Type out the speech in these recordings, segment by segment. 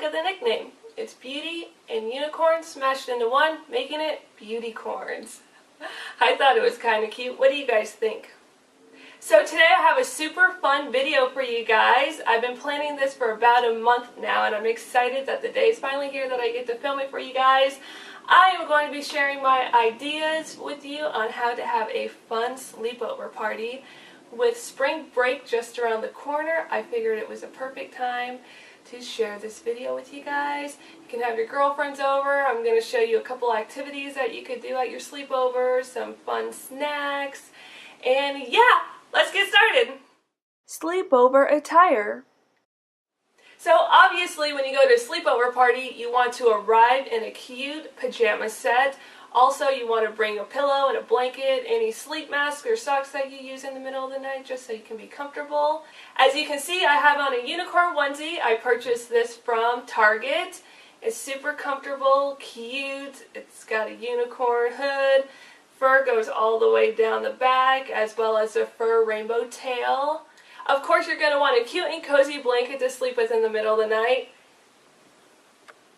of the nickname. It's beauty and unicorn smashed into one, making it beautycorns. I thought it was kind of cute. What do you guys think? So today I have a super fun video for you guys. I've been planning this for about a month now, and I'm excited that the day is finally here that I get to film it for you guys. I am going to be sharing my ideas with you on how to have a fun sleepover party. With spring break just around the corner, I figured it was a perfect time to share this video with you guys. You can have your girlfriends over. I'm going to show you a couple activities that you could do at your sleepover, some fun snacks, and yeah, let's get started. Sleepover attire. So obviously when you go to a sleepover party, you want to arrive in a cute pajama set. Also, you want to bring a pillow and a blanket, any sleep mask or socks that you use in the middle of the night just so you can be comfortable. As you can see, I have on a unicorn onesie. I purchased this from Target. It's super comfortable, cute. It's got a unicorn hood. Fur goes all the way down the back, as well as a fur rainbow tail. Of course, you're going to want a cute and cozy blanket to sleep with in the middle of the night.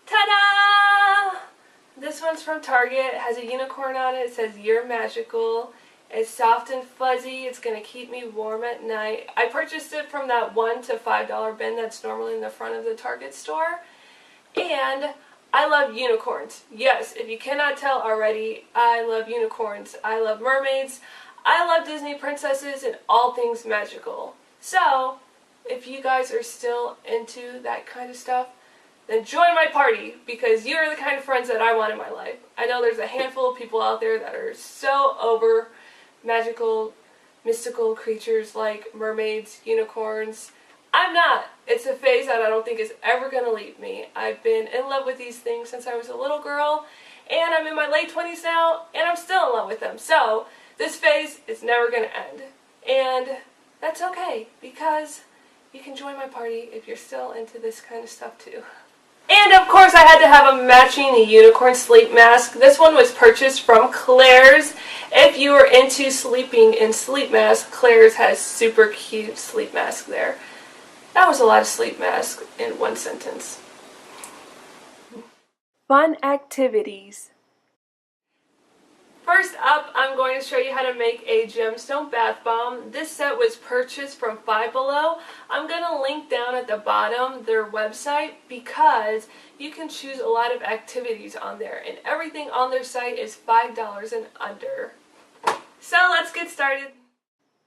Ta-da! This one's from Target. It has a unicorn on it. It says, "You're magical." It's soft and fuzzy. It's going to keep me warm at night. I purchased it from that $1 to $5 bin that's normally in the front of the Target store. And I love unicorns. Yes, if you cannot tell already, I love unicorns. I love mermaids. I love Disney princesses and all things magical. So, if you guys are still into that kind of stuff, then join my party, because you are the kind of friends that I want in my life. I know there's a handful of people out there that are so over magical, mystical creatures like mermaids, unicorns. I'm not. It's a phase that I don't think is ever going to leave me. I've been in love with these things since I was a little girl, and I'm in my late 20s now, and I'm still in love with them. So, this phase is never going to end. And that's okay, because you can join my party if you're still into this kind of stuff too. And of course I had to have a matching unicorn sleep mask. This one was purchased from Claire's. If you are into sleeping in sleep masks, Claire's has super cute sleep mask there. That was a lot of sleep masks in one sentence. Fun activities. First up, I'm going to show you how to make a gemstone bath bomb. This set was purchased from Five Below. I'm going to link down at the bottom their website, because you can choose a lot of activities on there, and everything on their site is $5 and under. So let's get started.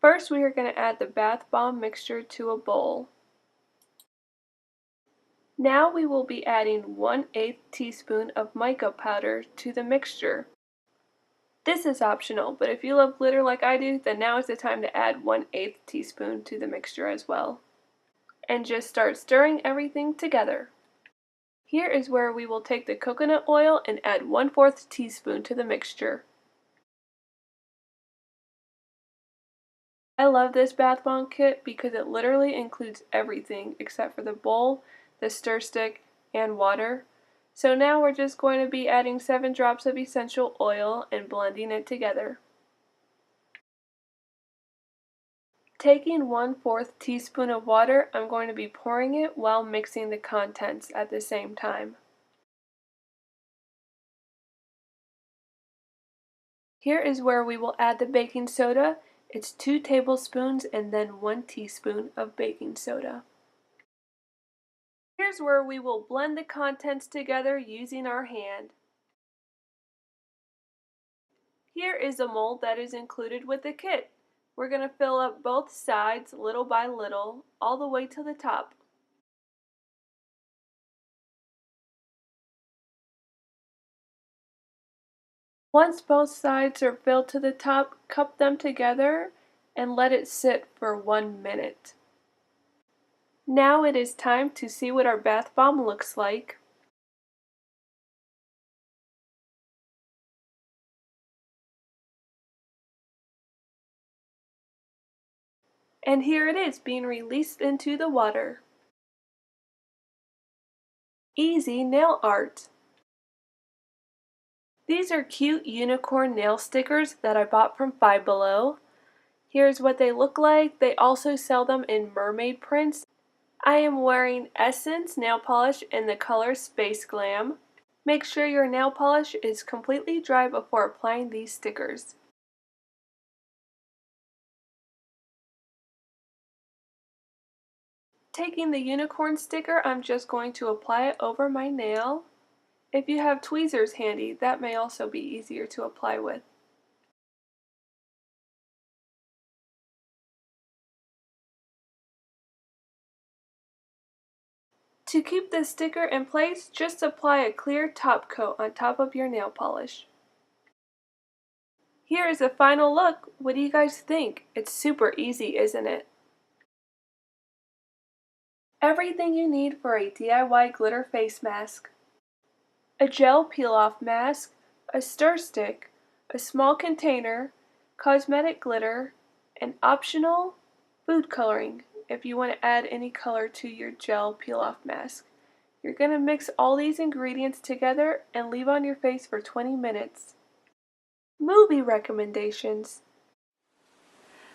First, we are going to add the bath bomb mixture to a bowl. Now we will be adding 1/8 teaspoon of mica powder to the mixture. This is optional, but if you love glitter like I do, then now is the time to add 1/8 teaspoon to the mixture as well. And just start stirring everything together. Here is where we will take the coconut oil and add 1/4 teaspoon to the mixture. I love this bath bomb kit because it literally includes everything except for the bowl, the stir stick, and water. So now we're just going to be adding 7 drops of essential oil and blending it together. Taking 1/4 teaspoon of water, I'm going to be pouring it while mixing the contents at the same time. Here is where we will add the baking soda. It's 2 tablespoons and then 1 teaspoon of baking soda. Here's where we will blend the contents together using our hand. Here is a mold that is included with the kit. We're going to fill up both sides little by little, all the way to the top. Once both sides are filled to the top, cup them together and let it sit for 1 minute. Now it is time to see what our bath bomb looks like. And here it is being released into the water. Easy nail art. These are cute unicorn nail stickers that I bought from Five Below. Here's what they look like. They also sell them in mermaid prints. I am wearing Essence nail polish in the color Space Glam. Make sure your nail polish is completely dry before applying these stickers. Taking the unicorn sticker, I'm just going to apply it over my nail. If you have tweezers handy, that may also be easier to apply with. To keep the sticker in place, just apply a clear top coat on top of your nail polish. Here is a final look. What do you guys think? It's super easy, isn't it? Everything you need for a DIY glitter face mask. A gel peel-off mask, a stir stick, a small container, cosmetic glitter, and optional food coloring if you want to add any color to your gel peel-off mask. You're going to mix all these ingredients together and leave on your face for 20 minutes. Movie recommendations.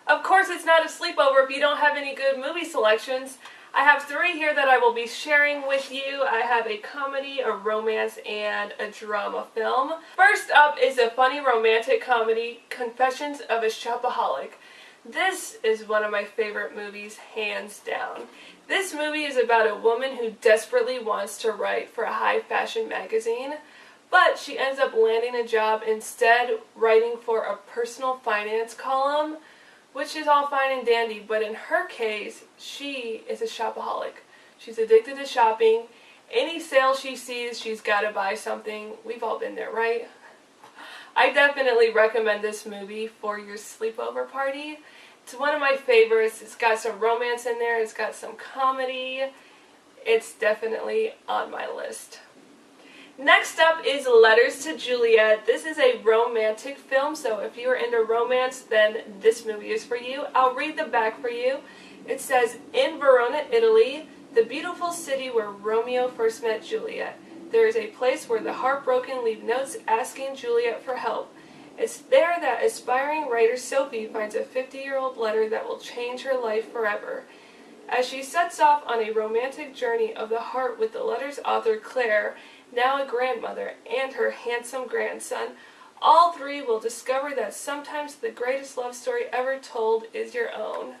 Of course, it's not a sleepover if you don't have any good movie selections. I have 3 here that I will be sharing with you. I have a comedy, a romance, and a drama film. First up is a funny romantic comedy, Confessions of a Shopaholic. This is one of my favorite movies, hands down. This movie is about a woman who desperately wants to write for a high fashion magazine, but she ends up landing a job instead writing for a personal finance column, which is all fine and dandy, but in her case, she is a shopaholic. She's addicted to shopping. Any sale she sees, she's got to buy something. We've all been there, right? I definitely recommend this movie for your sleepover party. It's one of my favorites. It's got some romance in there. It's got some comedy. It's definitely on my list. Next up is Letters to Juliet. This is a romantic film, so if you are into romance, then this movie is for you. I'll read the back for you. It says, in Verona, Italy, the beautiful city where Romeo first met Juliet, there is a place where the heartbroken leave notes asking Juliet for help. It's there that aspiring writer Sophie finds a 50-year-old letter that will change her life forever. As she sets off on a romantic journey of the heart with the letter's author Claire, now a grandmother, and her handsome grandson, all 3 will discover that sometimes the greatest love story ever told is your own.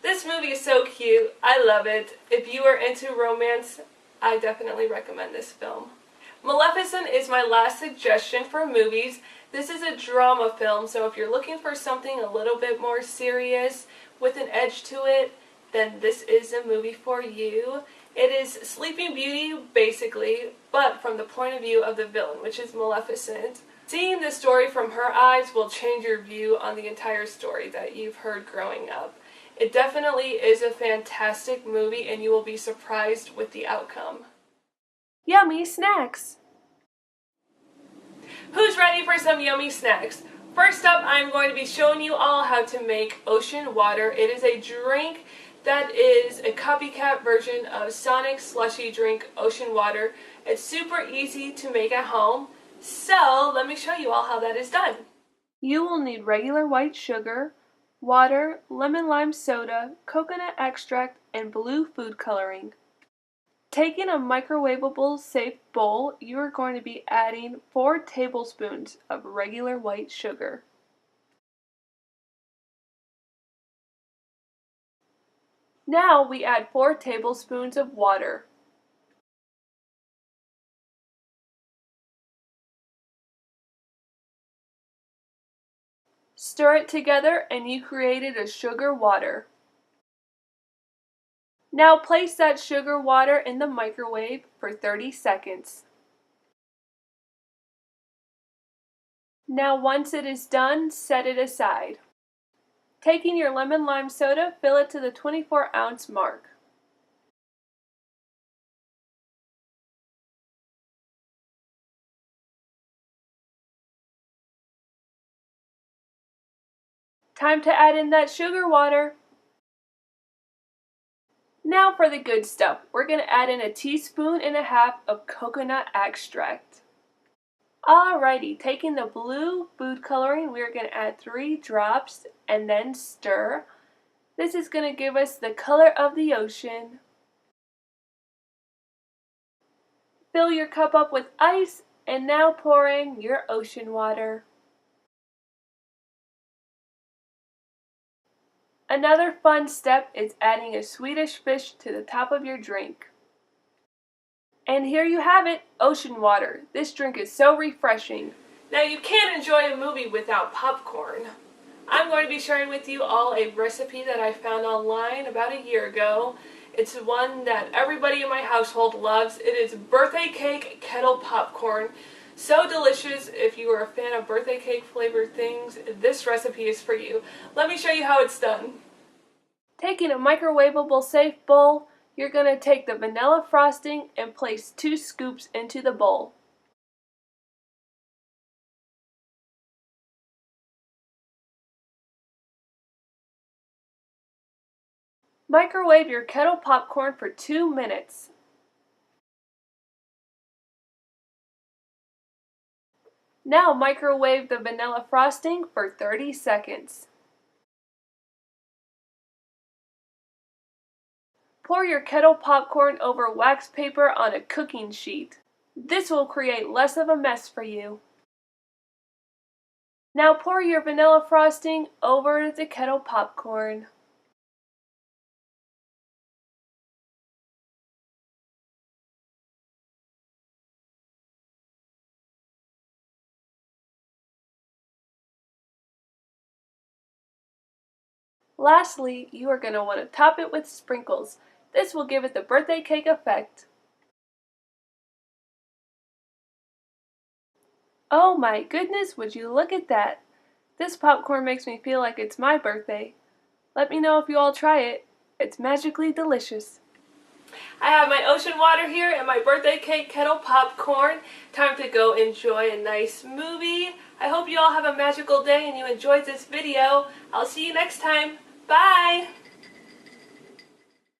This movie is so cute. I love it. If you are into romance, I definitely recommend this film. Maleficent is my last suggestion for movies. This is a drama film, so if you're looking for something a little bit more serious with an edge to it, then this is a movie for you. It is Sleeping Beauty, basically, but from the point of view of the villain, which is Maleficent. Seeing the story from her eyes will change your view on the entire story that you've heard growing up. It definitely is a fantastic movie, and you will be surprised with the outcome. Yummy snacks! Who's ready for some yummy snacks? First up, I'm going to be showing you all how to make ocean water. It is a drink that is a copycat version of Sonic's slushy drink, Ocean Water. It's super easy to make at home, so let me show you all how that is done. You will need regular white sugar, water, lemon lime soda, coconut extract, and blue food coloring. Taking a microwavable safe bowl, you are going to be adding 4 tablespoons of regular white sugar. Now we add 4 tablespoons of water. Stir it together and you created a sugar water. Now place that sugar water in the microwave for 30 seconds. Now once it is done, set it aside. Taking your lemon lime soda, fill it to the 24-ounce mark. Time to add in that sugar water. Now for the good stuff. We're going to add in 1.5 teaspoons of coconut extract. Alrighty, taking the blue food coloring, we're going to add 3 drops and then stir. This is going to give us the color of the ocean. Fill your cup up with ice and now pour in your ocean water. Another fun step is adding a Swedish fish to the top of your drink. And here you have it, ocean water. This drink is so refreshing. Now you can't enjoy a movie without popcorn. I'm going to be sharing with you all a recipe that I found online about a year ago. It's one that everybody in my household loves. It is birthday cake kettle popcorn. So delicious. If you are a fan of birthday cake flavored things, this recipe is for you. Let me show you how it's done. Taking a microwavable safe bowl, you're going to take the vanilla frosting and place 2 scoops into the bowl. Microwave your kettle popcorn for 2 minutes. Now microwave the vanilla frosting for 30 seconds. Pour your kettle popcorn over wax paper on a cooking sheet. This will create less of a mess for you. Now pour your vanilla frosting over the kettle popcorn. Lastly, you are going to want to top it with sprinkles. This will give it the birthday cake effect. Oh my goodness, would you look at that? This popcorn makes me feel like it's my birthday. Let me know if you all try it. It's magically delicious. I have my ocean water here and my birthday cake kettle popcorn. Time to go enjoy a nice movie. I hope you all have a magical day and you enjoyed this video. I'll see you next time. Bye!